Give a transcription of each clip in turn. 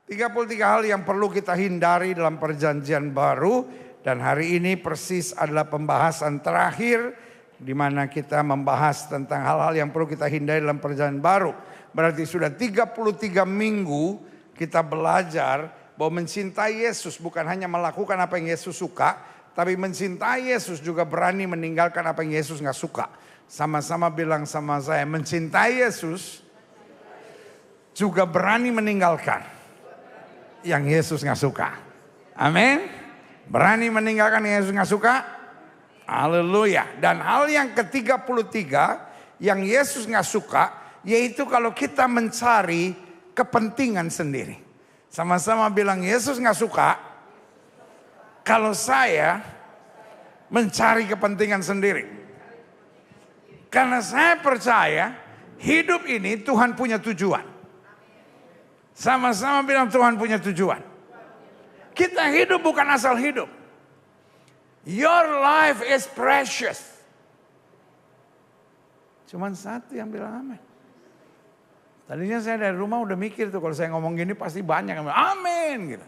33 hal yang perlu kita hindari dalam perjanjian baru. Dan hari ini persis adalah pembahasan terakhir di mana kita membahas tentang hal-hal yang perlu kita hindari dalam perjanjian baru. Berarti sudah 33 minggu kita belajar bahwa mencintai Yesus bukan hanya melakukan apa yang Yesus suka, tapi mencintai Yesus juga berani meninggalkan apa yang Yesus gak suka. Sama-sama bilang sama saya, mencintai Yesus juga berani meninggalkan yang Yesus gak suka. Amin. Berani meninggalkan yang Yesus gak suka. Haleluya. Dan hal yang ke-33 yang Yesus gak suka, yaitu kalau kita mencari kepentingan sendiri. Sama-sama bilang, Yesus gak suka kalau saya mencari kepentingan sendiri. Karena saya percaya hidup ini Tuhan punya tujuan. Sama-sama bilang Tuhan punya tujuan. Kita hidup bukan asal hidup. Your life is precious. Cuman satu yang bilang amin. Tadinya saya dari rumah udah mikir tuh kalau saya ngomong gini pasti banyak yang bilang amin gitu.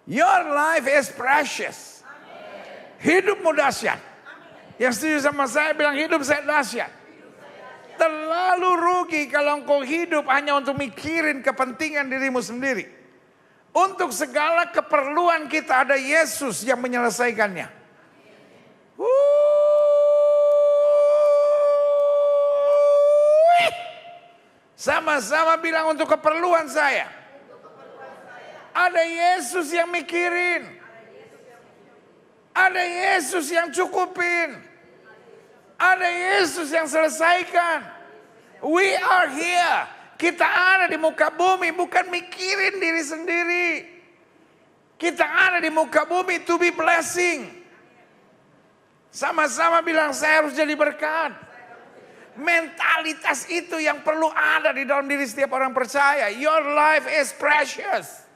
Your life is precious. Hidupmu dahsyat. Yang setuju sama saya bilang hidup saya dahsyat. Terlalu rugi kalau engkau hidup hanya untuk mikirin kepentingan dirimu sendiri. Untuk segala keperluan kita ada Yesus yang menyelesaikannya. Sama-sama bilang untuk keperluan saya. Ada Yesus yang mikirin. Ada Yesus yang cukupin. Ada Yesus yang selesaikan. We are here. Kita ada di muka bumi bukan mikirin diri sendiri. Kita ada di muka bumi to be blessing. Sama-sama bilang saya harus jadi berkat. Mentalitas itu yang perlu ada di dalam diri setiap orang percaya. Your life is precious.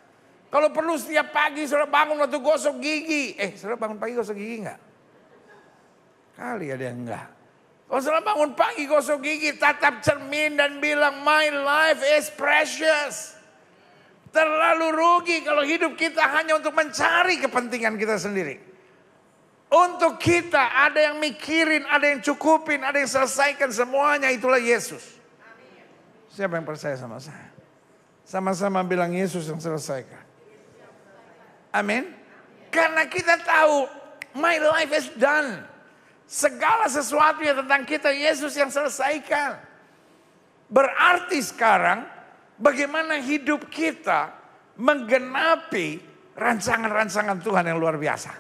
Kalau perlu setiap pagi saudara bangun waktu gosok gigi. Saudara bangun pagi gosok gigi enggak? Kali ada yang enggak. Kalau saudara bangun pagi gosok gigi, tatap cermin dan bilang my life is precious. Terlalu rugi kalau hidup kita hanya untuk mencari kepentingan kita sendiri. Untuk kita ada yang mikirin, ada yang cukupin, ada yang selesaikan semuanya, itulah Yesus. Siapa yang percaya sama saya? Sama-sama bilang Yesus yang selesaikan. Amin. Karena kita tahu my life is done. Segala sesuatu yang tentang kita Yesus yang selesaikan. Berarti sekarang bagaimana hidup kita menggenapi rancangan-rancangan Tuhan yang luar biasa.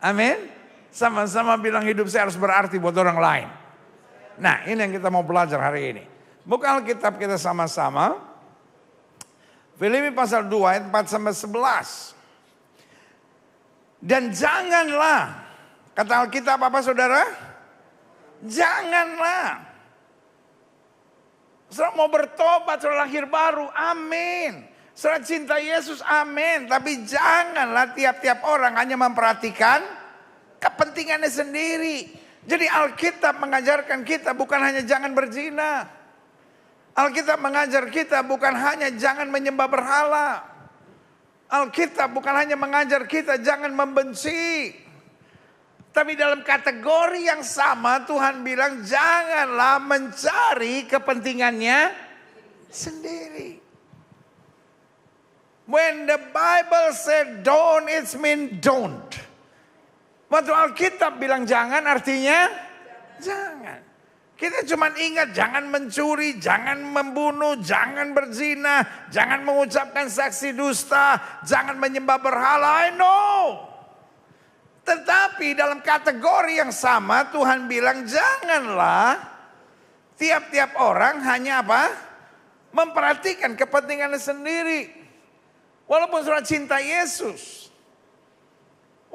Amin. Sama-sama bilang hidup saya harus berarti buat orang lain. Nah ini yang kita mau belajar hari ini. Buka Alkitab kita sama-sama. Filipi pasal 2 ayat 4-11. Dan janganlah, kata Alkitab apa saudara? Janganlah. Saudara mau bertobat, saudara lahir baru, amin. Saudara cinta Yesus, amin. Tapi janganlah tiap-tiap orang hanya memperhatikan kepentingannya sendiri. Jadi Alkitab mengajarkan kita bukan hanya jangan berzina. Alkitab mengajar kita bukan hanya jangan menyembah berhala. Alkitab bukan hanya mengajar kita jangan membenci. Tapi dalam kategori yang sama Tuhan bilang janganlah mencari kepentingannya sendiri. When the Bible said don't, it mean don't. Waktu Alkitab bilang jangan artinya jangan. Kita cuma ingat jangan mencuri, jangan membunuh, jangan berzina, jangan mengucapkan saksi dusta, jangan menyembah berhala. I know. Tetapi dalam kategori yang sama Tuhan bilang janganlah tiap-tiap orang hanya apa? Memperhatikan kepentingannya sendiri. Walaupun saudara cinta Yesus.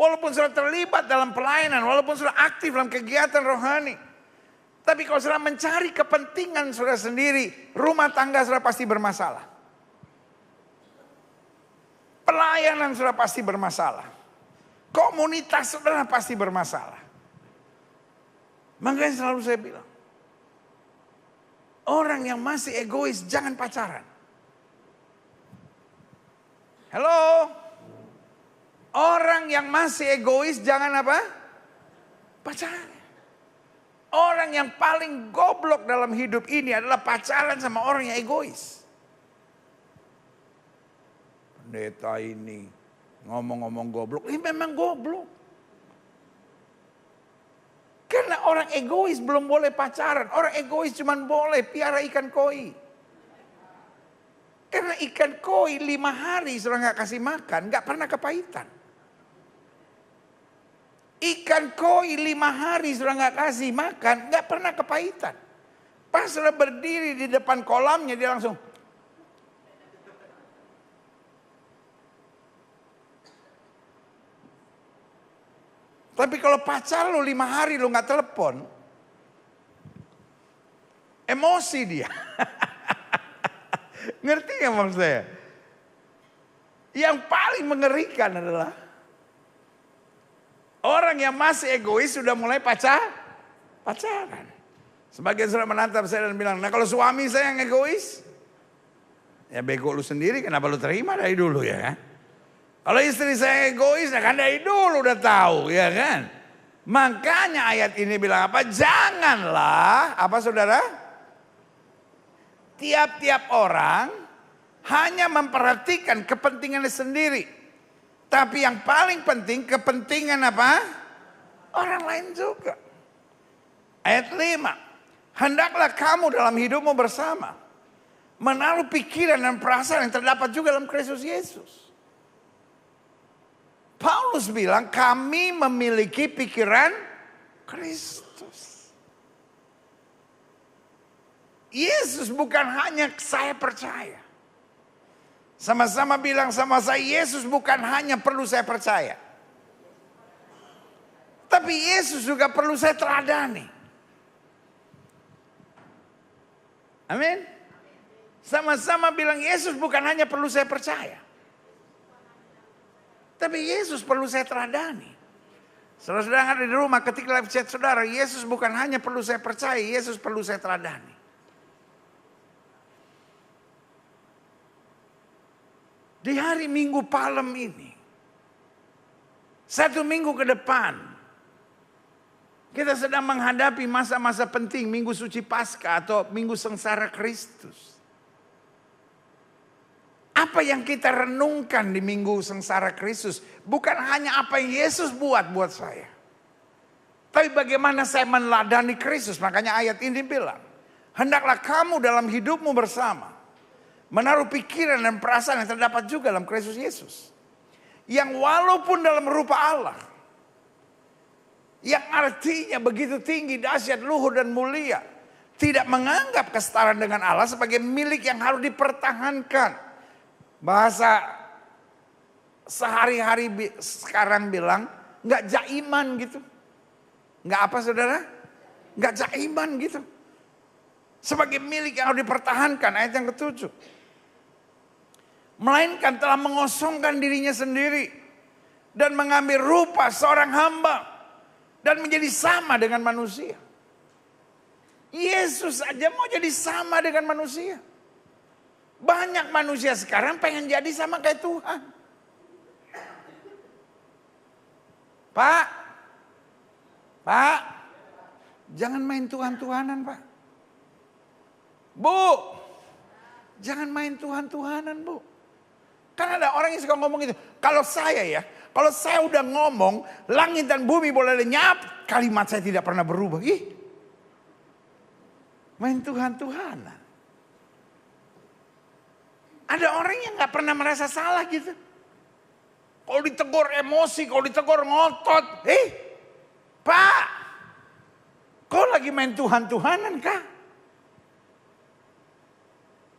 Walaupun saudara terlibat dalam pelayanan, walaupun saudara aktif dalam kegiatan rohani. Tapi kalau saudara mencari kepentingan saudara sendiri, rumah tangga saudara pasti bermasalah. Pelayanan saudara pasti bermasalah. Komunitas saudara pasti bermasalah. Makanya selalu saya bilang, orang yang masih egois jangan pacaran. Halo? Orang yang masih egois jangan apa? Pacaran. Orang yang paling goblok dalam hidup ini adalah pacaran sama orang yang egois. Pendeta ini ngomong-ngomong goblok, ini memang goblok. Karena orang egois belum boleh pacaran. Orang egois cuma boleh piara ikan koi. Karena ikan koi 5 hari sudah gak kasih makan, gak pernah kepahitan. Ikan koi 5 hari sudah gak kasih makan, gak pernah kepahitan. Pas sudah berdiri di depan kolamnya dia langsung. Tapi kalau pacar lu 5 hari lu gak telepon, emosi dia. Ngerti gak maksud saya? Yang paling mengerikan adalah orang yang masih egois sudah mulai pacaran. Sebagian sudah menantang saya dan bilang, nah kalau suami saya yang egois, ya bego lu sendiri, kenapa lu terima dari dulu ya kan? Kalau istri saya egois, ya kan dari dulu udah tahu ya kan? Makanya ayat ini bilang apa? Janganlah, apa saudara? Tiap-tiap orang hanya memperhatikan kepentingannya sendiri. Tapi yang paling penting kepentingan apa? Orang lain juga. Ayat 5. Hendaklah kamu dalam hidupmu bersama menaruh pikiran dan perasaan yang terdapat juga dalam Kristus Yesus. Paulus bilang kami memiliki pikiran Kristus. Yesus bukan hanya saya percaya. Sama-sama bilang sama saya, Yesus bukan hanya perlu saya percaya. Tapi Yesus juga perlu saya teladani. Amin. Sama-sama bilang Yesus bukan hanya perlu saya percaya. Tapi Yesus perlu saya teladani. Saudara-saudara yang ada di rumah ketik live chat saudara, Yesus bukan hanya perlu saya percaya, Yesus perlu saya teladani. Di hari Minggu Palem ini, 1 minggu ke depan, kita sedang menghadapi masa-masa penting, Minggu Suci Paskah atau Minggu Sengsara Kristus. Apa yang kita renungkan di Minggu Sengsara Kristus bukan hanya apa yang Yesus buat saya. Tapi bagaimana saya meneladani Kristus. Makanya ayat ini bilang, hendaklah kamu dalam hidupmu bersama menaruh pikiran dan perasaan yang terdapat juga dalam Kristus Yesus. Yang walaupun dalam rupa Allah, yang artinya begitu tinggi, dahsyat, luhur dan mulia, tidak menganggap kesetaraan dengan Allah sebagai milik yang harus dipertahankan. Bahasa sehari-hari sekarang bilang nggak jaiman gitu. Nggak apa saudara? Nggak jaiman gitu. Sebagai milik yang harus dipertahankan, ayat yang ke-7. Melainkan telah mengosongkan dirinya sendiri dan mengambil rupa seorang hamba dan menjadi sama dengan manusia. Yesus aja mau jadi sama dengan manusia. Banyak manusia sekarang pengen jadi sama kayak Tuhan. Pak, jangan main Tuhan-Tuhanan Pak. Bu, jangan main Tuhan-Tuhanan Bu. Kan ada orang yang suka ngomong gitu. Kalau saya udah ngomong, langit dan bumi boleh lenyap, kalimat saya tidak pernah berubah. Ih, main Tuhan-Tuhanan. Ada orang yang gak pernah merasa salah gitu. Kalau ditegur emosi, kalau ditegur ngotot. Pak, kau lagi main Tuhan-Tuhanan kah?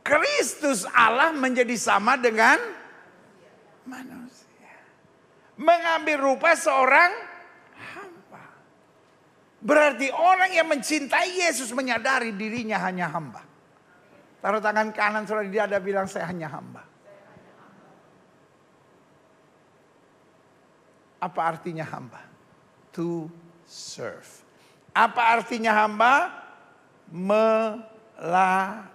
Kristus Allah menjadi sama dengan manusia. Mengambil rupa seorang hamba. Berarti orang yang mencintai Yesus menyadari dirinya hanya hamba. Taruh tangan kanan saudara di dada bilang saya hanya hamba. Apa artinya hamba? To serve. Apa artinya hamba? Melayani.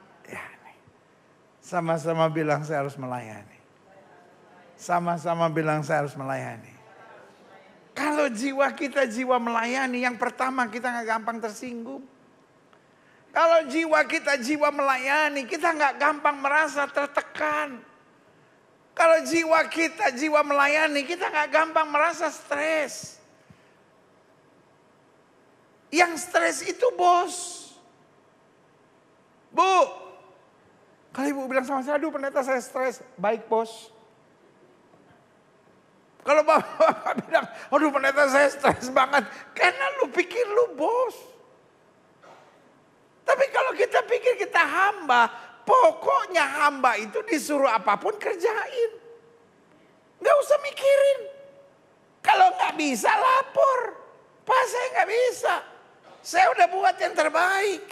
Sama-sama bilang saya harus melayani. Sama-sama bilang saya harus melayani. Kalau jiwa kita jiwa melayani, yang pertama kita gak gampang tersinggung. Kalau jiwa kita jiwa melayani, kita gak gampang merasa tertekan. Kalau jiwa kita jiwa melayani, kita gak gampang merasa stres. Yang stres itu bos. Bu, kalau ibu bilang sama saya, aduh pendeta saya stres. Baik bos. Kalau bapak bilang, aduh pendeta saya stres banget. Karena lu pikir lu bos. Tapi kalau kita pikir kita hamba, pokoknya hamba itu disuruh apapun kerjain. Gak usah mikirin. Kalau gak bisa lapor. Pak saya gak bisa. Saya udah buat yang terbaik.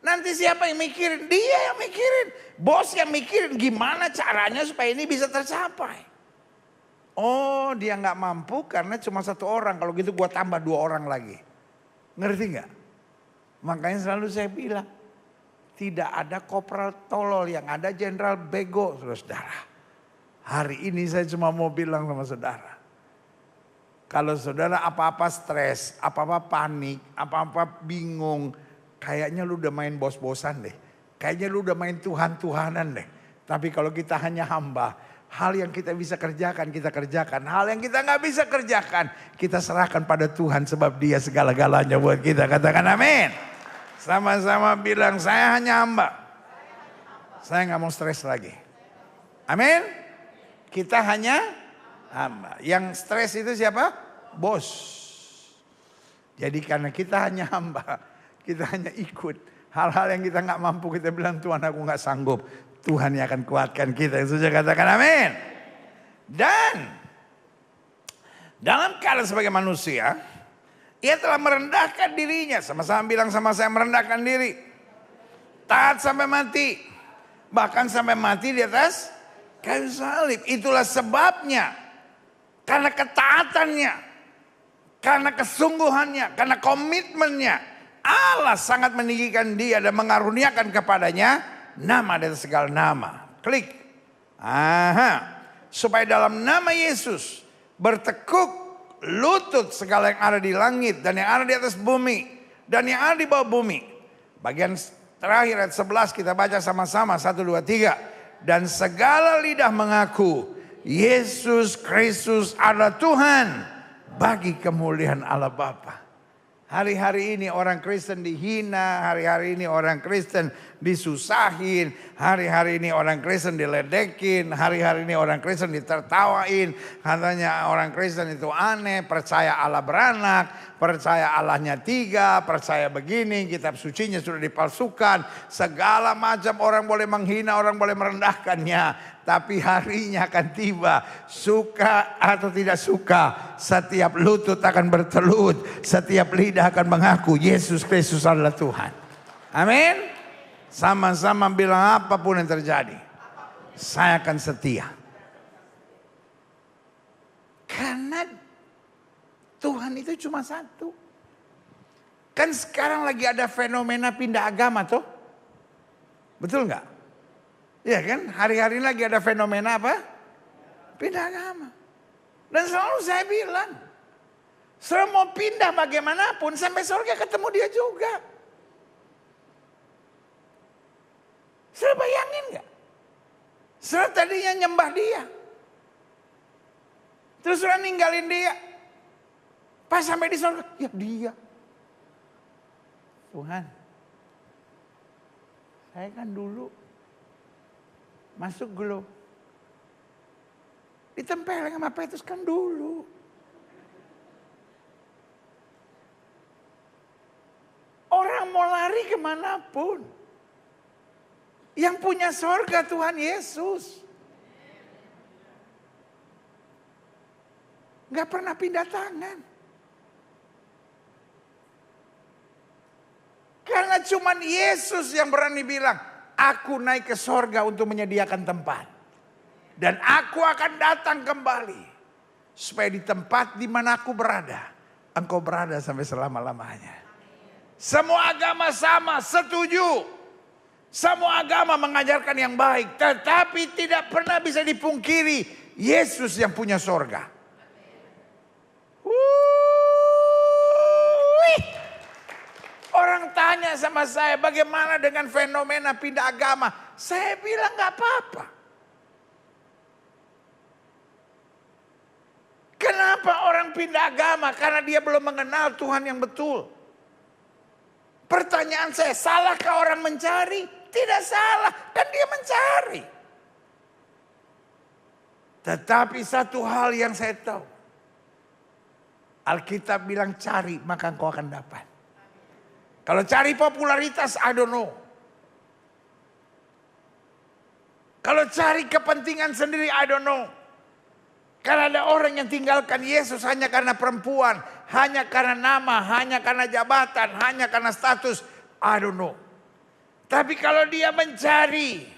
Nanti siapa yang mikirin? Dia yang mikirin. Bos yang mikirin gimana caranya supaya ini bisa tercapai. Oh dia gak mampu karena cuma satu orang. Kalau gitu gua tambah 2 orang lagi. Ngerti gak? Makanya selalu saya bilang. Tidak ada kopral tolol, yang ada jenderal bego, saudara. Hari ini saya cuma mau bilang sama saudara. Kalau saudara apa-apa stres, apa-apa panik, apa-apa bingung. Kayaknya lu udah main bos-bosan deh. Kayaknya lu udah main Tuhan-Tuhanan deh. Tapi kalau kita hanya hamba, hal yang kita bisa kerjakan, kita kerjakan. Hal yang kita gak bisa kerjakan, kita serahkan pada Tuhan. Sebab dia segala-galanya buat kita. Katakan amin. Sama-sama bilang, saya hanya hamba. Saya gak mau stres lagi. Amin. Kita hanya hamba. Yang stres itu siapa? Bos. Jadi karena kita hanya hamba, kita hanya ikut. Hal-hal yang kita gak mampu, kita bilang Tuhan aku gak sanggup. Tuhan yang akan kuatkan kita. Yang sudah katakan amin. Dan dalam keadaan sebagai manusia, ia telah merendahkan dirinya. Sama-sama bilang sama saya, merendahkan diri. Taat sampai mati. Bahkan sampai mati di atas kayu salib. Itulah sebabnya. Karena ketaatannya. Karena kesungguhannya. Karena komitmennya. Allah sangat meninggikan dia dan mengaruniakan kepadanya nama di atas segala nama. Klik. Supaya dalam nama Yesus bertekuk lutut segala yang ada di langit dan yang ada di atas bumi dan yang ada di bawah bumi. Bagian terakhir ayat 11 kita baca sama-sama 1, 2, 3. Dan segala lidah mengaku Yesus Kristus adalah Tuhan bagi kemuliaan Allah Bapa. Hari-hari ini orang Kristen dihina, hari-hari ini orang Kristen disusahin, hari-hari ini orang Kristen diledekin, hari-hari ini orang Kristen ditertawain. Katanya orang Kristen itu aneh, percaya Allah beranak, percaya Allahnya 3, percaya begini, kitab sucinya sudah dipalsukan. Segala macam orang boleh menghina, orang boleh merendahkannya. Tapi harinya akan tiba, suka atau tidak suka, setiap lutut akan bertelut, setiap lidah akan mengaku Yesus Kristus adalah Tuhan. Amin. Sama-sama bilang apapun yang terjadi, saya akan setia. Karena Tuhan itu cuma satu. Kan sekarang lagi ada fenomena pindah agama tuh. Betul nggak? Ya kan, hari-hari lagi ada fenomena apa? Pindah agama. Dan selalu saya bilang, saya mau pindah bagaimanapun, sampai surga ketemu dia juga. Saya bayangin gak? Saya tadinya nyembah dia. Terus saya ninggalin dia. Pas sampai di surga, ya dia. Tuhan, saya kan dulu masuk glow. Ditempel sama Petrus kan dulu. Orang mau lari kemanapun. Yang punya sorga Tuhan Yesus. Gak pernah pindah tangan. Karena cuman Yesus yang berani bilang, aku naik ke sorga untuk menyediakan tempat. Dan aku akan datang kembali. Supaya di tempat di mana aku berada, engkau berada sampai selama-lamanya. Semua agama sama, setuju. Semua agama mengajarkan yang baik. Tetapi tidak pernah bisa dipungkiri. Yesus yang punya sorga. Orang tanya sama saya, bagaimana dengan fenomena pindah agama? Saya bilang gak apa-apa. Kenapa orang pindah agama? Karena dia belum mengenal Tuhan yang betul. Pertanyaan saya, salahkah orang mencari? Tidak salah, kan dia mencari. Tetapi satu hal yang saya tahu. Alkitab bilang cari maka engkau akan dapat. Kalau cari popularitas, I don't know. Kalau cari kepentingan sendiri, I don't know. Karena ada orang yang tinggalkan Yesus hanya karena perempuan, hanya karena nama, hanya karena jabatan, hanya karena status, I don't know. Tapi kalau dia mencari,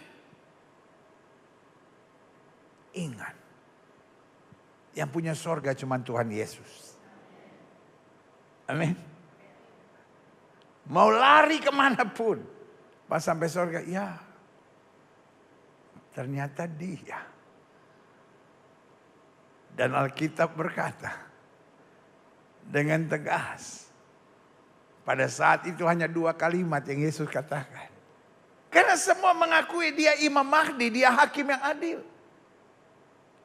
ingat, yang punya sorga cuma Tuhan Yesus. Amin. Mau lari kemanapun, pas sampai sorga, ya ternyata dia. Dan Alkitab berkata dengan tegas, pada saat itu hanya 2 kalimat yang Yesus katakan. Karena semua mengakui dia Imam Mahdi, dia hakim yang adil.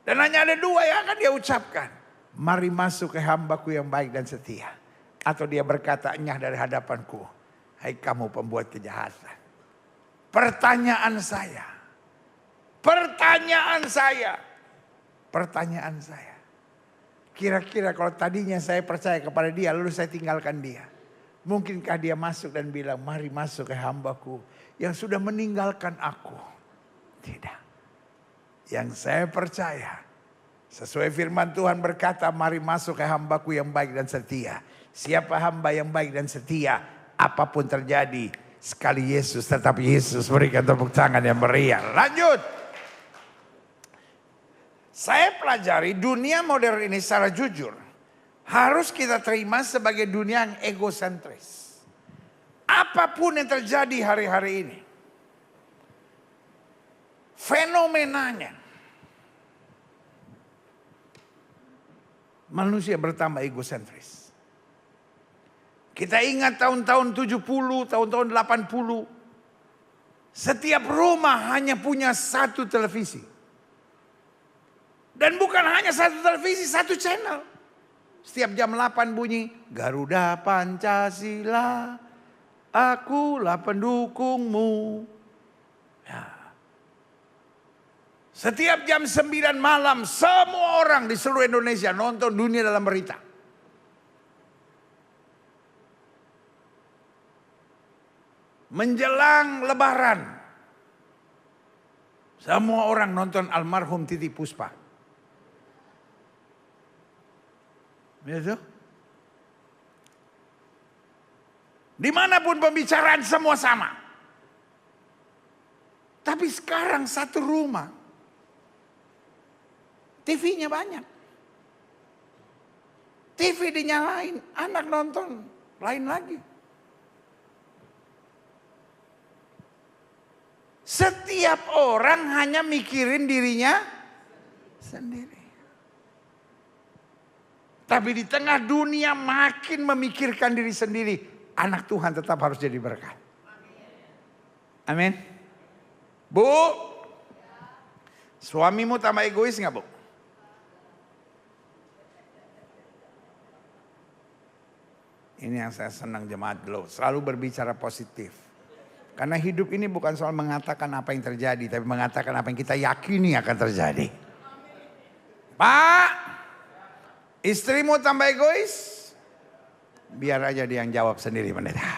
Dan hanya ada 2 yang akan dia ucapkan. Mari masuk ke hambaku yang baik dan setia. Atau dia berkata, nyah dari hadapanku, hai kamu pembuat kejahatan. Pertanyaan saya. Kira-kira kalau tadinya saya percaya kepada dia, lalu saya tinggalkan dia. Mungkinkah dia masuk dan bilang, mari masuk ke hambaku yang sudah meninggalkan aku? Tidak. Yang saya percaya, sesuai firman Tuhan berkata, mari masuk ke hambaku yang baik dan setia. Siapa hamba yang baik dan setia, apapun terjadi, sekali Yesus tetap Yesus. Berikan tepuk tangan yang meriah. Lanjut. Saya pelajari dunia modern ini secara jujur. Harus kita terima sebagai dunia yang egosentris. Apapun yang terjadi hari-hari ini. Fenomenanya. Manusia bertambah egosentris. Kita ingat tahun-tahun 70, tahun-tahun 80. Setiap rumah hanya punya 1 televisi. Dan bukan hanya 1 televisi, 1 channel. Setiap jam 8 bunyi, Garuda Pancasila, akulah pendukungmu. Ya. Setiap jam 9 malam, semua orang di seluruh Indonesia nonton Dunia Dalam Berita. Menjelang Lebaran, semua orang nonton almarhum Titiek Puspa. Begitu? Dimanapun pembicaraan semua sama. Tapi sekarang 1 rumah, TV-nya banyak. TV dinyalain, anak nonton, lain lagi. Setiap orang hanya mikirin dirinya sendiri. Tapi di tengah dunia makin memikirkan diri sendiri, anak Tuhan tetap harus jadi berkat. Amin. Bu, suamimu tambah egois nggak, Bu? Ini yang saya senang jemaat Glow, selalu berbicara positif. Karena hidup ini bukan soal mengatakan apa yang terjadi, tapi mengatakan apa yang kita yakini akan terjadi. Pak, istrimu tambah egois? Biar aja dia yang jawab sendiri, pendeta.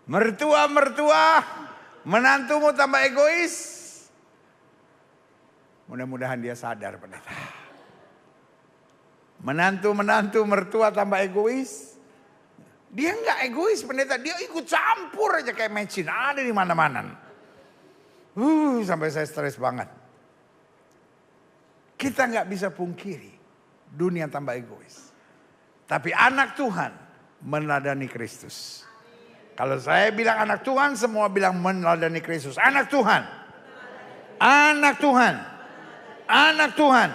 Mertua, menantumu tambah egois? Mudah-mudahan dia sadar, pendeta. Menantu, mertua tambah egois? Dia nggak egois, pendeta. Dia ikut campur aja kayak mecin. Ada di mana-mana. Sampai saya stres banget. Kita nggak bisa pungkiri dunia tambah egois. Tapi anak Tuhan meneladani Kristus. Kalau saya bilang anak Tuhan, semua bilang meneladani Kristus. Anak Tuhan. Anak Tuhan Anak Tuhan.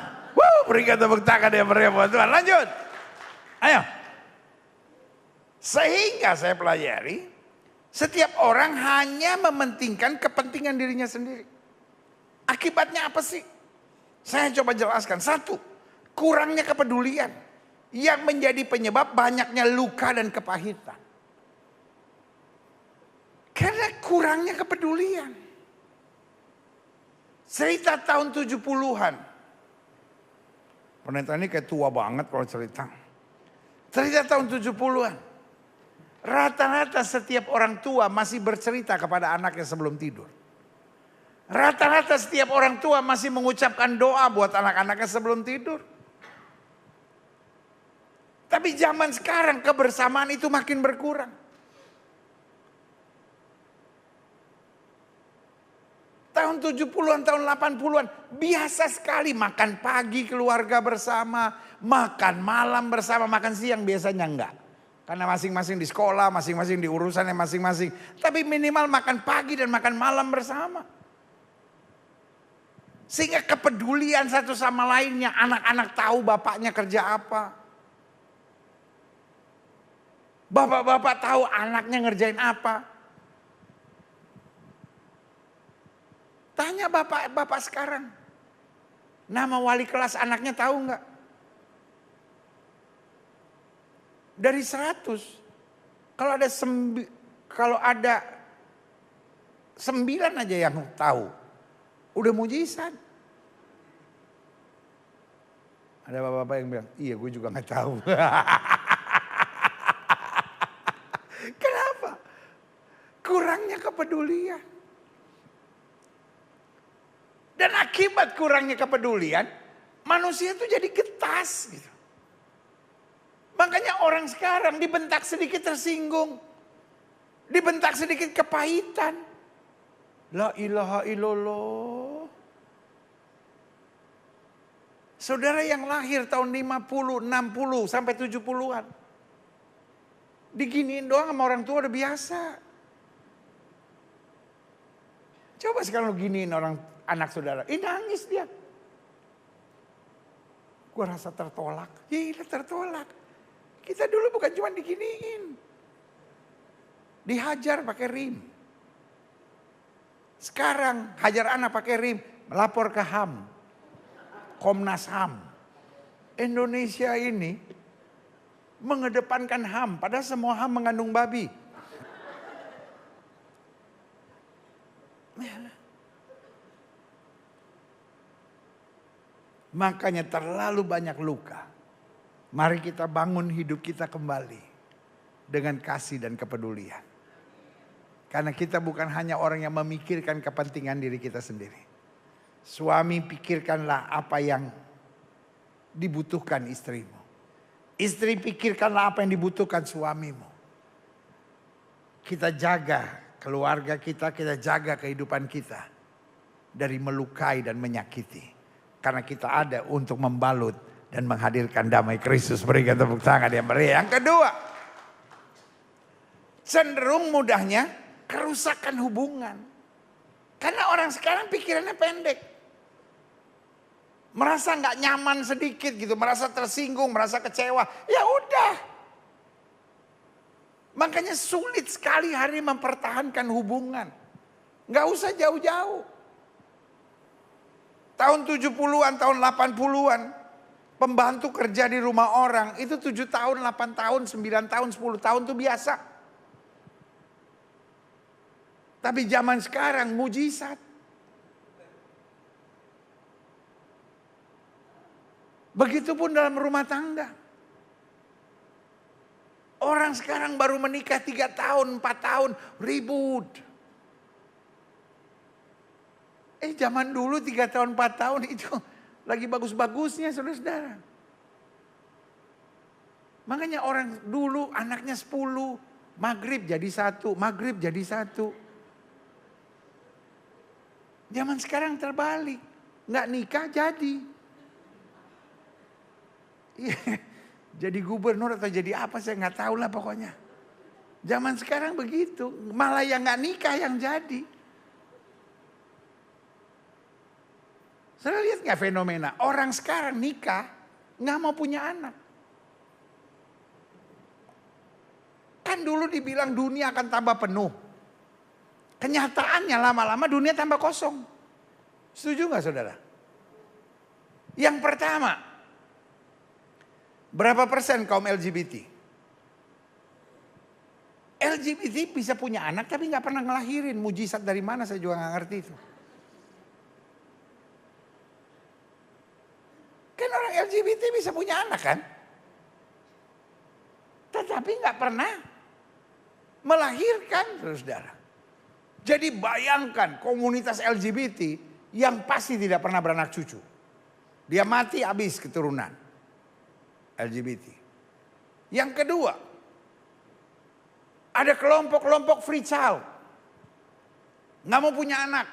Berikan tepuk tangan yang meriah buat Tuhan. Lanjut. Ayo. Sehingga saya pelajari, setiap orang hanya mementingkan kepentingan dirinya sendiri. Akibatnya apa sih? Saya coba jelaskan. Satu, kurangnya kepedulian yang menjadi penyebab banyaknya luka dan kepahitan. Karena kurangnya kepedulian. Cerita tahun 70-an. Pendeta ini kayak tua banget kalau cerita. Cerita tahun 70-an. Rata-rata setiap orang tua masih bercerita kepada anaknya sebelum tidur. Rata-rata setiap orang tua masih mengucapkan doa buat anak-anaknya sebelum tidur. Tapi zaman sekarang kebersamaan itu makin berkurang. Tahun 70-an, tahun 80-an biasa sekali makan pagi keluarga bersama, makan malam bersama, makan siang biasanya enggak. Karena masing-masing di sekolah, masing-masing di urusannya masing-masing. Tapi minimal makan pagi dan makan malam bersama. Sehingga kepedulian satu sama lainnya, anak-anak tahu bapaknya kerja apa. Bapak-bapak tahu anaknya ngerjain apa. Tanya bapak-bapak sekarang. Nama wali kelas anaknya tahu nggak? Dari 100. Kalau ada 9 aja yang tahu. Udah mujizat. Ada bapak-bapak yang bilang, iya gue juga nggak tahu. Kenapa? Kurangnya kepedulian. Dan akibat kurangnya kepedulian, manusia itu jadi getas. Gitu. Makanya orang sekarang dibentak sedikit tersinggung. Dibentak sedikit kepahitan. La ilaha illallah. Saudara yang lahir tahun 50, 60 sampai 70-an. Diginiin doang sama orang tua udah biasa. Coba sekarang lu giniin anak saudara. Nangis dia. Gua rasa tertolak. Iya tertolak. Kita dulu bukan cuma diginiin. Dihajar pakai rim. Sekarang hajar anak pakai rim. Melapor ke HAM. Komnas HAM. Indonesia ini mengedepankan HAM. Padahal semua HAM mengandung babi. Makanya terlalu banyak luka. Mari kita bangun hidup kita kembali dengan kasih dan kepedulian. Karena kita bukan hanya orang yang memikirkan kepentingan diri kita sendiri. Suami, pikirkanlah apa yang dibutuhkan istrimu. Istri, pikirkanlah apa yang dibutuhkan suamimu. Kita jaga keluarga kita jaga kehidupan kita dari melukai dan menyakiti. Karena kita ada untuk membalut dan menghadirkan damai Kristus. Berikan tepuk tangan yang meriah. Yang kedua, cenderung mudahnya kerusakan hubungan. Karena orang sekarang pikirannya pendek. Merasa nggak nyaman sedikit gitu, merasa tersinggung, merasa kecewa. Ya udah. Makanya sulit sekali hari ini mempertahankan hubungan. Nggak usah jauh-jauh. Tahun 70-an, tahun 80-an. Pembantu kerja di rumah orang. Itu 7 tahun, 8 tahun, 9 tahun, 10 tahun itu biasa. Tapi zaman sekarang mujizat. Begitupun dalam rumah tangga. Orang sekarang baru menikah 3 tahun, 4 tahun, ribut. Zaman dulu 3 tahun, 4 tahun itu lagi bagus-bagusnya saudara-saudara. Makanya orang dulu anaknya 10, maghrib jadi 1, maghrib jadi 1. Zaman sekarang terbalik, nggak nikah jadi. Jadi gubernur atau jadi apa saya nggak tahu lah pokoknya. Zaman sekarang begitu, malah yang nggak nikah yang jadi. Saudara lihat gak fenomena? Orang sekarang nikah gak mau punya anak. Kan dulu dibilang dunia akan tambah penuh. Kenyataannya lama-lama dunia tambah kosong. Setuju gak saudara? Yang pertama, berapa persen kaum LGBT? LGBT bisa punya anak tapi gak pernah ngelahirin. Mujizat dari mana saya juga gak ngerti itu. Kan orang LGBT bisa punya anak kan? Tetapi gak pernah melahirkan, saudara. Jadi bayangkan komunitas LGBT yang pasti tidak pernah beranak cucu. Dia mati habis keturunan LGBT. Yang kedua, ada kelompok-kelompok free child. Nggak mau punya anak.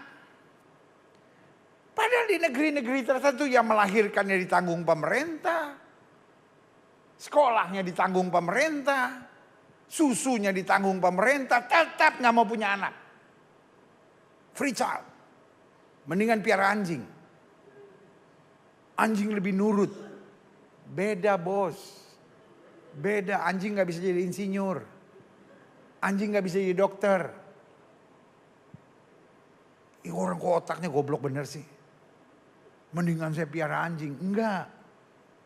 Padahal di negeri-negeri tertentu yang melahirkannya ditanggung pemerintah. Sekolahnya ditanggung pemerintah. Susunya ditanggung pemerintah. Tetap nggak mau punya anak. Free child. Mendingan piara anjing. Anjing lebih nurut. Beda bos. Beda, anjing gak bisa jadi insinyur. Anjing gak bisa jadi dokter. Orang kok otaknya goblok bener sih. Mendingan saya piara anjing. Enggak.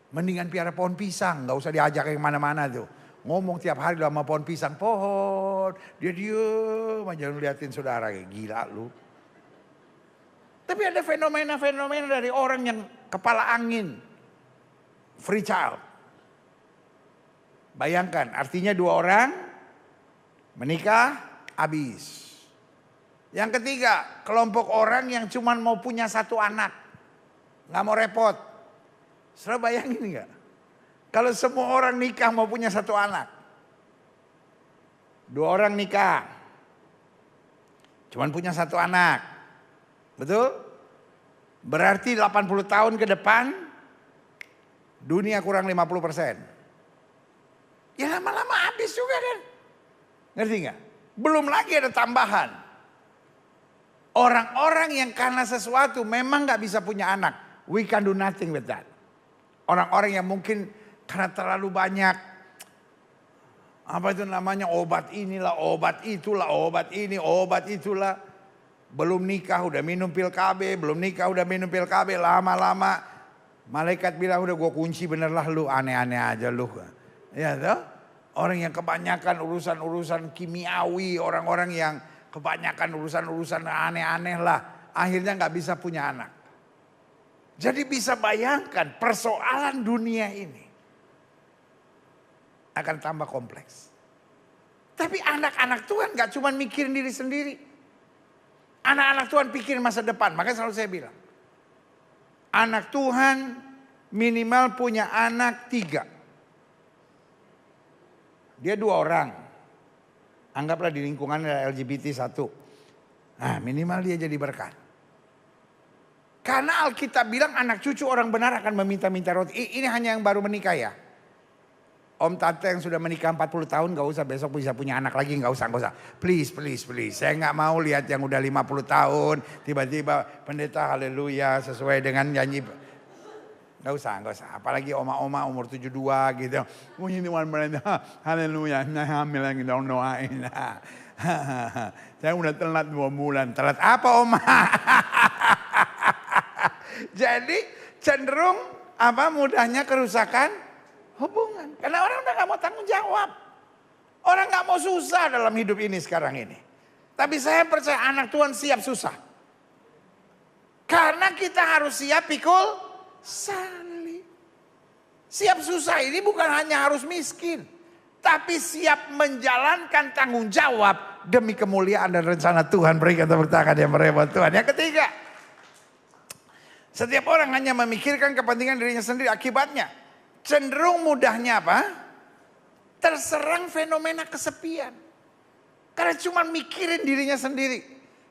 Mendingan piara pohon pisang. Gak usah diajak yang mana-mana tuh. Ngomong tiap hari sama pohon pisang. Pohon. Dia diem aja liatin saudara. Kayak gila lu. Tapi ada fenomena-fenomena dari orang yang kepala angin. Free child. Bayangkan artinya 2 orang menikah habis. Yang ketiga kelompok orang yang cuma mau punya 1 anak. Gak mau repot. Saudara bayangin gak? Kalau semua orang nikah mau punya 1 anak. 2 orang nikah. Cuman punya 1 anak. Betul? Berarti 80 tahun ke depan dunia kurang 50%. Ya lama-lama habis juga kan. Ngerti gak? Belum lagi ada tambahan. Orang-orang yang karena sesuatu memang gak bisa punya anak. We can do nothing with that. Orang-orang yang mungkin karena terlalu banyak. Apa itu namanya, obat inilah, obat itulah, obat ini, obat itulah. Belum nikah udah minum pil KB, belum nikah udah minum pil KB, lama-lama malaikat bilang udah gue kunci bener lah lu, aneh-aneh aja lu. Ya toh? Orang yang kebanyakan urusan-urusan kimiawi, orang-orang yang kebanyakan urusan-urusan aneh-aneh lah, akhirnya gak bisa punya anak. Jadi bisa bayangkan persoalan dunia ini akan tambah kompleks. Tapi anak-anak Tuhan gak cuma mikirin diri sendiri. Anak-anak Tuhan pikir masa depan. Makanya selalu saya bilang. Anak Tuhan minimal punya anak 3. Dia 2 orang. Anggaplah di lingkungan LGBT 1. Nah minimal dia jadi berkat. Karena Alkitab bilang anak cucu orang benar akan meminta-minta roti. Ini hanya yang baru menikah ya. Om tante yang sudah menikah 40 tahun gak usah besok bisa punya anak lagi, gak usah. Please. Saya gak mau lihat yang udah 50 tahun tiba-tiba pendeta haleluya sesuai dengan nyanyi. Gak usah. Apalagi oma-oma umur 72 gitu. Ini haleluya, hamil lagi dong doain. Saya udah telat 2 bulan. Telat apa oma? Jadi cenderung mudahnya kerusakan hubungan. Karena orang udah gak mau tanggung jawab. Orang gak mau susah dalam hidup ini sekarang ini. Tapi saya percaya anak Tuhan siap susah. Karena kita harus siap pikul salib. Siap susah ini bukan hanya harus miskin. Tapi siap menjalankan tanggung jawab demi kemuliaan dan rencana Tuhan. Berikan tepuk tangan yang merepot Tuhan. Yang ketiga. Setiap orang hanya memikirkan kepentingan dirinya sendiri. Akibatnya cenderung mudahnya apa? Terserang fenomena kesepian. Karena cuma mikirin dirinya sendiri.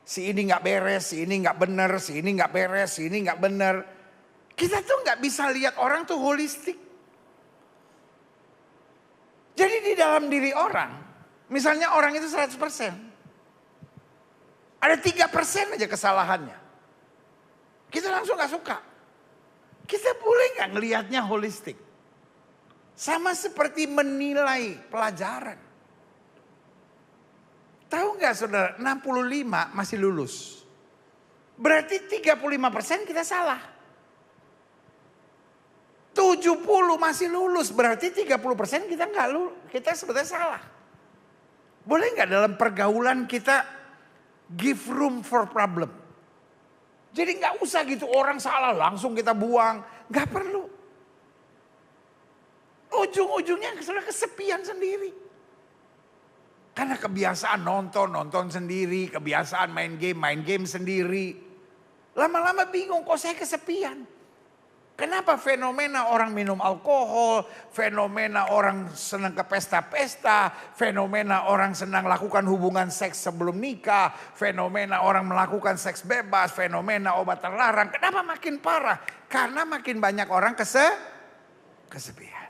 Si ini gak beres, si ini gak bener, si ini gak beres, si ini gak bener. Kita tuh gak bisa lihat orang tuh holistik. Jadi di dalam diri orang, misalnya orang itu 100%. Ada 3% aja kesalahannya. Kita langsung gak suka. Kita boleh gak ngelihatnya holistik? Sama seperti menilai pelajaran. Tahu gak saudara, 65 masih lulus. Berarti 35% kita salah. 70 masih lulus, berarti 30% kita nggak lulus. Kita sebetulnya salah. Boleh nggak dalam pergaulan kita give room for problem? Jadi nggak usah gitu orang salah langsung kita buang, nggak perlu. Ujung-ujungnya sudah kesepian sendiri. Karena kebiasaan nonton sendiri, kebiasaan main game sendiri. Lama-lama bingung kok saya kesepian. Kenapa fenomena orang minum alkohol, fenomena orang senang ke pesta-pesta, fenomena orang senang lakukan hubungan seks sebelum nikah, fenomena orang melakukan seks bebas, fenomena obat terlarang. Kenapa makin parah? Karena makin banyak orang kesepian.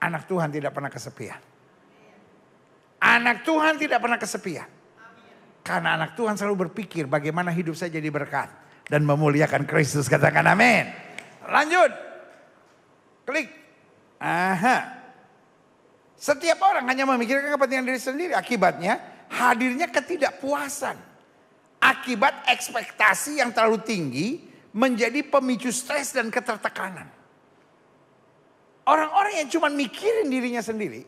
Anak Tuhan tidak pernah kesepian. Anak Tuhan tidak pernah kesepian. Karena anak Tuhan selalu berpikir bagaimana hidup saya jadi berkat. Dan memuliakan Kristus, katakan amin. Lanjut. Klik. Setiap orang hanya memikirkan kepentingan diri sendiri. Akibatnya hadirnya ketidakpuasan. Akibat ekspektasi yang terlalu tinggi menjadi pemicu stres dan ketertekanan. Orang-orang yang cuma mikirin dirinya sendiri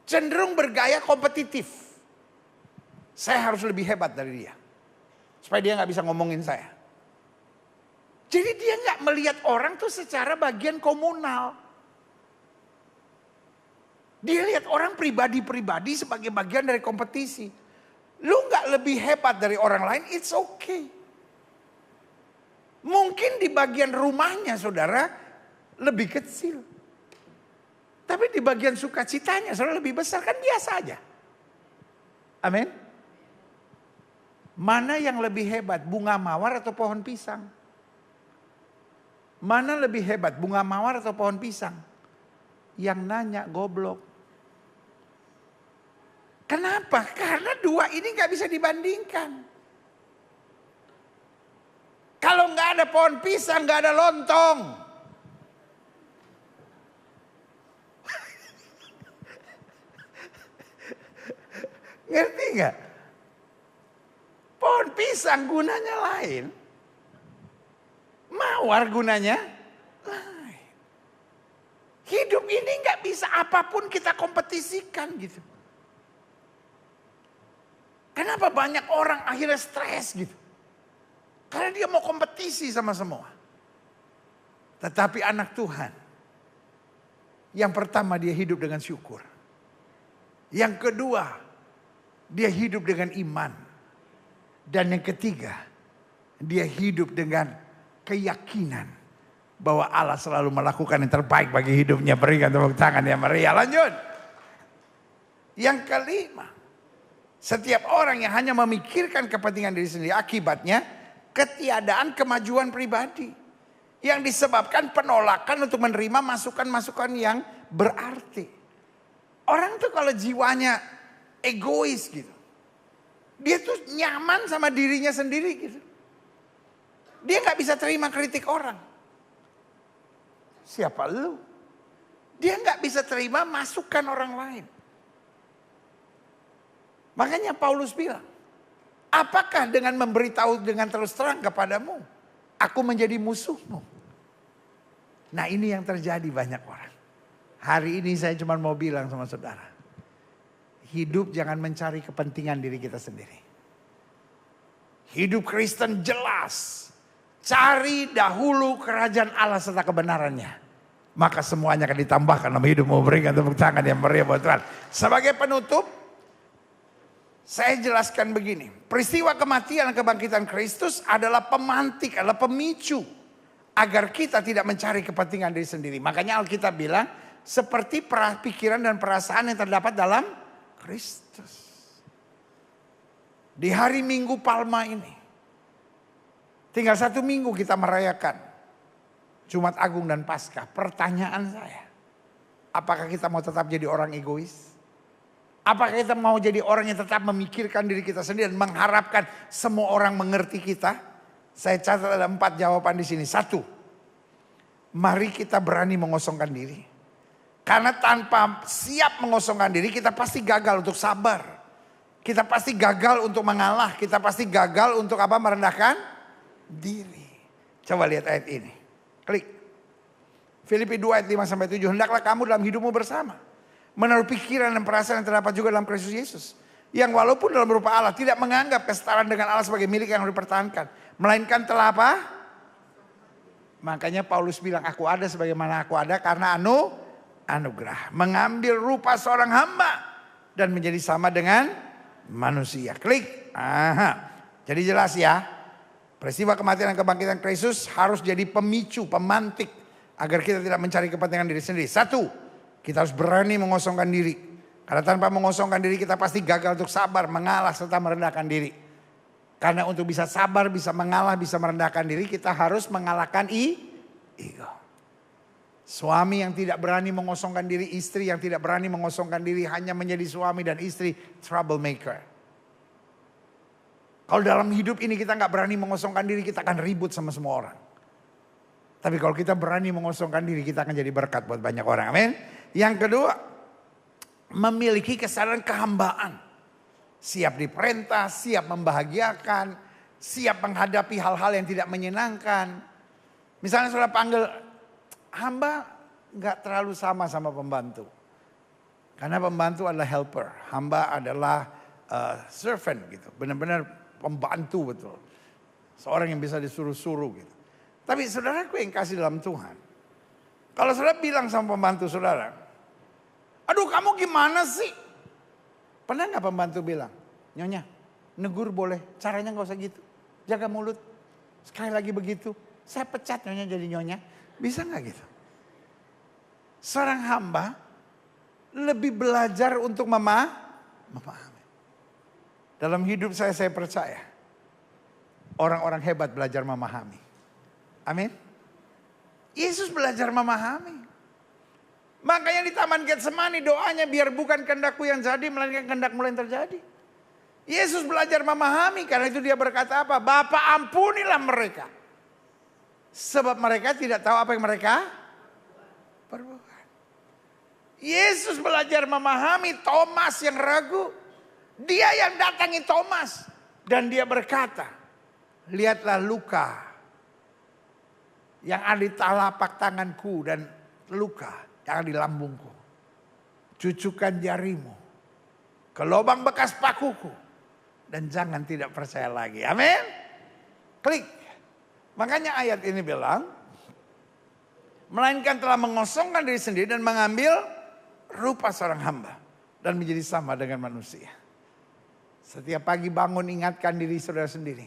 cenderung bergaya kompetitif. Saya harus lebih hebat dari dia. Supaya dia gak bisa ngomongin saya. Jadi dia gak melihat orang tuh secara bagian komunal. Dia lihat orang pribadi-pribadi sebagai bagian dari kompetisi. Lu gak lebih hebat dari orang lain, it's okay. Mungkin di bagian rumahnya saudara lebih kecil. Tapi di bagian sukacitanya saudara lebih besar, kan biasa aja. Amin. Mana yang lebih hebat, bunga mawar atau pohon pisang? Mana lebih hebat, bunga mawar atau pohon pisang? Yang nanya goblok. Kenapa? Karena dua ini gak bisa dibandingkan. Kalau gak ada pohon pisang, gak ada lontong. Ngerti gak? Pohon pisang gunanya lain. Mawar gunanya lain. Hidup ini gak bisa apapun kita kompetisikan gitu. Kenapa banyak orang akhirnya stres gitu? Karena dia mau kompetisi sama semua. Tetapi anak Tuhan, yang pertama dia hidup dengan syukur. Yang kedua, dia hidup dengan iman. Dan yang ketiga, dia hidup dengan keyakinan bahwa Allah selalu melakukan yang terbaik bagi hidupnya. Berikan tepuk tangan yang meriah. Lanjut. Yang kelima, setiap orang yang hanya memikirkan kepentingan diri sendiri, akibatnya ketiadaan kemajuan pribadi. Yang disebabkan penolakan untuk menerima masukan-masukan yang berarti. Orang tuh kalau jiwanya egois gitu. Dia tuh nyaman sama dirinya sendiri gitu. Dia gak bisa terima kritik orang. Siapa lu? Dia gak bisa terima masukan orang lain. Makanya Paulus bilang, apakah dengan memberitahu dengan terus terang kepadamu, aku menjadi musuhmu? Nah ini yang terjadi banyak orang. Hari ini saya cuma mau bilang sama saudara. Hidup jangan mencari kepentingan diri kita sendiri. Hidup Kristen jelas. Cari dahulu kerajaan Allah serta kebenarannya. Maka semuanya akan ditambahkan dalam hidupmu. Berikan tepuk tangan yang meriah buat Tuhan. Sebagai penutup, saya jelaskan begini. Peristiwa kematian dan kebangkitan Kristus adalah pemantik, adalah pemicu. Agar kita tidak mencari kepentingan diri sendiri. Makanya Alkitab bilang, seperti pikiran dan perasaan yang terdapat dalam Kristus. Di hari Minggu Palma ini, tinggal 1 minggu kita merayakan Jumat Agung dan Paskah. Pertanyaan saya, apakah kita mau tetap jadi orang egois? Apakah kita mau jadi orang yang tetap memikirkan diri kita sendiri dan mengharapkan semua orang mengerti kita? Saya catat ada 4 jawaban di sini. 1, mari kita berani mengosongkan diri. Karena tanpa siap mengosongkan diri kita pasti gagal untuk sabar. Kita pasti gagal untuk mengalah. Kita pasti gagal untuk apa? Merendahkan diri. Coba lihat ayat ini. Klik. Filipi 2 ayat 5-7. Hendaklah kamu dalam hidupmu bersama. Menaruh pikiran dan perasaan yang terdapat juga dalam Kristus Yesus. Yang walaupun dalam rupa Allah tidak menganggap kesetaraan dengan Allah sebagai milik yang harus dipertahankan. Melainkan telah apa? Makanya Paulus bilang aku ada sebagaimana aku ada karena anugerah. Mengambil rupa seorang hamba dan menjadi sama dengan manusia. Klik. Aha. Jadi jelas ya. Peristiwa kematian dan kebangkitan Kristus harus jadi pemicu, pemantik. Agar kita tidak mencari kepentingan diri sendiri. 1, kita harus berani mengosongkan diri. Karena tanpa mengosongkan diri kita pasti gagal untuk sabar, mengalah serta merendahkan diri. Karena untuk bisa sabar, bisa mengalah, bisa merendahkan diri kita harus mengalahkan ego. Suami yang tidak berani mengosongkan diri, istri yang tidak berani mengosongkan diri hanya menjadi suami dan istri troublemaker. Kalau dalam hidup ini kita nggak berani mengosongkan diri kita akan ribut sama semua orang. Tapi kalau kita berani mengosongkan diri kita akan jadi berkat buat banyak orang. Amin. Yang kedua, memiliki kesadaran kehambaan. Siap diperintah, siap membahagiakan, siap menghadapi hal-hal yang tidak menyenangkan. Misalnya saudara panggil hamba gak terlalu sama pembantu. Karena pembantu adalah helper, hamba adalah servant gitu. Benar-benar pembantu betul. Seorang yang bisa disuruh-suruh gitu. Tapi saudaraku yang kasih dalam Tuhan. Kalau saudara bilang sama pembantu saudara, aduh kamu gimana sih? Pernah gak pembantu bilang, Nyonya negur boleh, caranya gak usah gitu. Jaga mulut, sekali lagi begitu. Saya pecat Nyonya jadi Nyonya. Bisa gak gitu? Seorang hamba lebih belajar untuk memahami. Dalam hidup saya percaya. Orang-orang hebat belajar memahami. Amin. Yesus belajar memahami. Makanya di Taman Getsemani doanya biar bukan kehendakku yang jadi melainkan kehendakmu yang terjadi. Yesus belajar memahami karena itu dia berkata apa? Bapa ampunilah mereka. Sebab mereka tidak tahu apa yang mereka perbuat. Yesus belajar memahami Thomas yang ragu. Dia yang datangi Thomas. Dan dia berkata, lihatlah luka yang ada di telapak tanganku dan luka yang ada di lambungku. Cucukkan jarimu ke lubang bekas pakuku dan jangan tidak percaya lagi. Amin. Klik. Makanya ayat ini bilang, melainkan telah mengosongkan diri sendiri dan mengambil rupa seorang hamba dan menjadi sama dengan manusia. Setiap pagi bangun ingatkan diri saudara sendiri,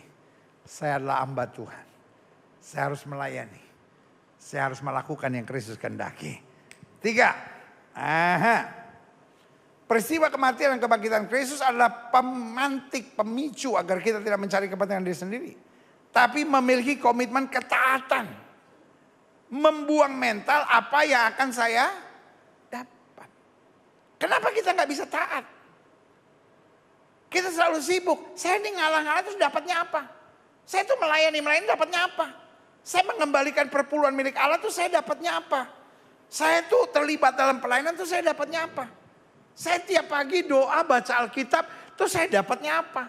saya adalah hamba Tuhan. Saya harus melayani. Saya harus melakukan yang Kristus kehendaki. 3. Peristiwa kematian dan kebangkitan Kristus adalah pemantik, pemicu agar kita tidak mencari kepentingan diri sendiri. Tapi memiliki komitmen ketaatan. Membuang mental apa yang akan saya dapat. Kenapa kita nggak bisa taat? Kita selalu sibuk. Saya ini ngalah-ngalah terus dapatnya apa? Saya tuh melayani dapatnya apa? Saya mengembalikan perpuluhan milik Allah tuh saya dapatnya apa? Saya tuh terlibat dalam pelayanan tuh saya dapatnya apa? Saya tiap pagi doa baca Alkitab tuh saya dapatnya apa?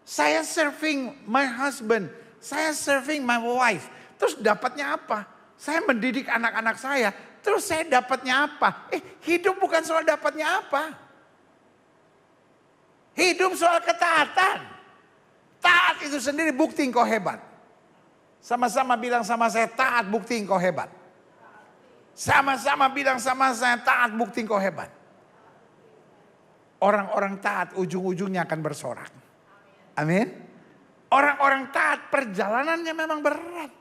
Saya serving my husband, saya serving my wife, terus dapatnya apa? Saya mendidik anak-anak saya, terus saya dapatnya apa? Hidup bukan soal dapatnya apa. Hidup soal ketaatan. Taat itu sendiri bukti engkau hebat. Sama-sama bilang sama saya, taat bukti engkau hebat. Sama-sama bilang sama saya, taat bukti engkau hebat. Orang-orang taat ujung-ujungnya akan bersorak. Amin. Orang-orang taat perjalanannya memang berat.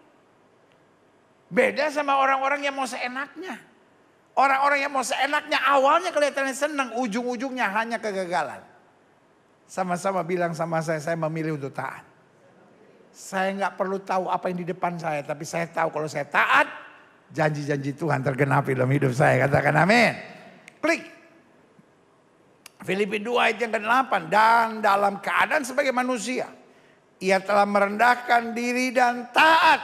Beda sama orang-orang yang mau seenaknya. Orang-orang yang mau seenaknya awalnya kelihatannya senang, ujung-ujungnya hanya kegagalan. Sama-sama bilang sama saya memilih untuk taat. Saya nggak perlu tahu apa yang di depan saya, tapi saya tahu kalau saya taat, janji-janji Tuhan tergenapi dalam hidup saya. Katakan amin. Klik. Filipi 2 ayat yang ke-8. Dan dalam keadaan sebagai manusia, Ia telah merendahkan diri dan taat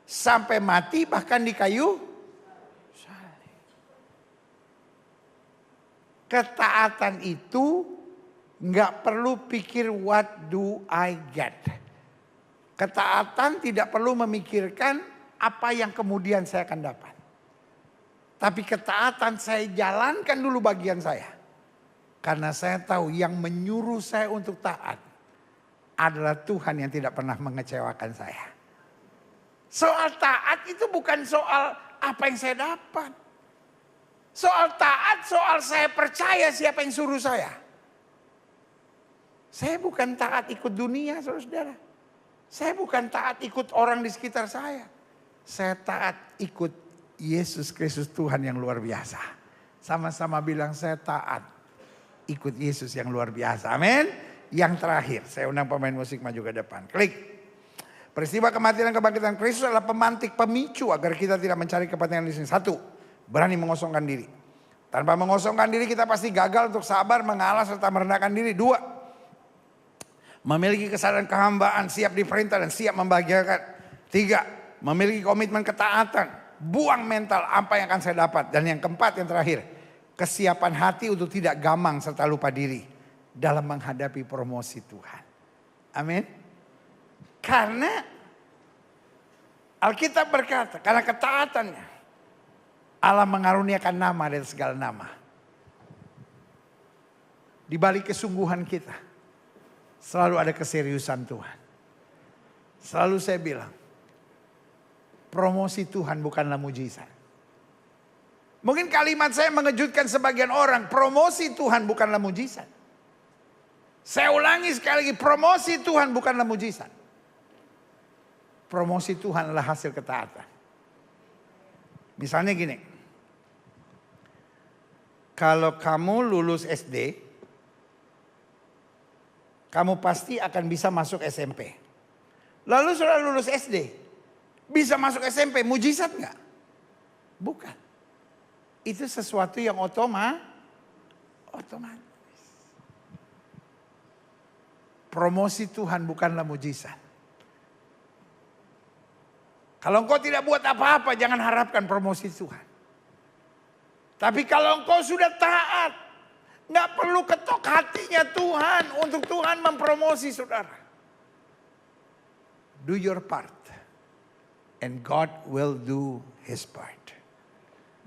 sampai mati, bahkan di kayu salib. Ketaatan itu nggak perlu pikir what do I get. Ketaatan tidak perlu memikirkan apa yang kemudian saya akan dapat. Tapi ketaatan saya jalankan dulu bagian saya. Karena saya tahu yang menyuruh saya untuk taat adalah Tuhan yang tidak pernah mengecewakan saya. Soal taat itu bukan soal apa yang saya dapat. Soal taat, soal saya percaya siapa yang suruh saya. Saya bukan taat ikut dunia, saudara-saudara. Saya bukan taat ikut orang di sekitar saya. Saya taat ikut Yesus Kristus Tuhan yang luar biasa. Sama-sama bilang saya taat ikut Yesus yang luar biasa. Amin. Yang terakhir, saya undang pemain musik maju ke depan. Klik. Peristiwa kematian dan kebangkitan Kristus adalah pemantik pemicu agar kita tidak mencari kepentingan di sini. 1, berani mengosongkan diri. Tanpa mengosongkan diri kita pasti gagal untuk sabar, mengalah serta merendahkan diri. 2, memiliki kesadaran kehambaan, siap diperintah dan siap membahagiakan. 3, memiliki komitmen ketaatan, buang mental apa yang akan saya dapat. Dan yang keempat, yang terakhir, kesiapan hati untuk tidak gamang serta lupa diri dalam menghadapi promosi Tuhan. Amin. Karena Alkitab berkata, karena ketaatannya Allah mengaruniakan nama dari segala nama. Di balik kesungguhan kita selalu ada keseriusan Tuhan. Selalu saya bilang, promosi Tuhan bukanlah mujizat. Mungkin kalimat saya mengejutkan sebagian orang, promosi Tuhan bukanlah mujizat. Saya ulangi sekali lagi, promosi Tuhan bukanlah mujizat. Promosi Tuhan adalah hasil ketaatan. Misalnya gini, kalau kamu lulus SD, kamu pasti akan bisa masuk SMP. Lalu sudah lulus SD, bisa masuk SMP, mujizat nggak? Bukan. Itu sesuatu yang otomatis. Promosi Tuhan bukanlah mujizat. Kalau engkau tidak buat apa-apa, jangan harapkan promosi Tuhan. Tapi kalau engkau sudah taat, nggak perlu ketok hatinya Tuhan untuk Tuhan mempromosi saudara. Do your part, and God will do His part.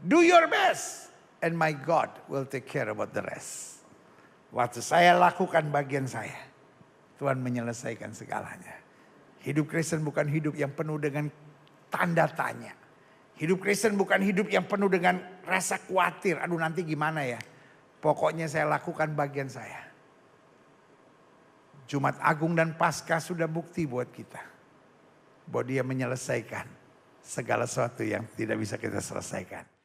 Do your best, and my God will take care about the rest. Waktu saya lakukan bagian saya, Tuhan menyelesaikan segalanya. Hidup Kristen bukan hidup yang penuh dengan tanda tanya. Hidup Kristen bukan hidup yang penuh dengan rasa khawatir. Aduh nanti gimana ya. Pokoknya saya lakukan bagian saya. Jumat Agung dan Paskah sudah bukti buat kita. Bahwa Dia menyelesaikan segala sesuatu yang tidak bisa kita selesaikan.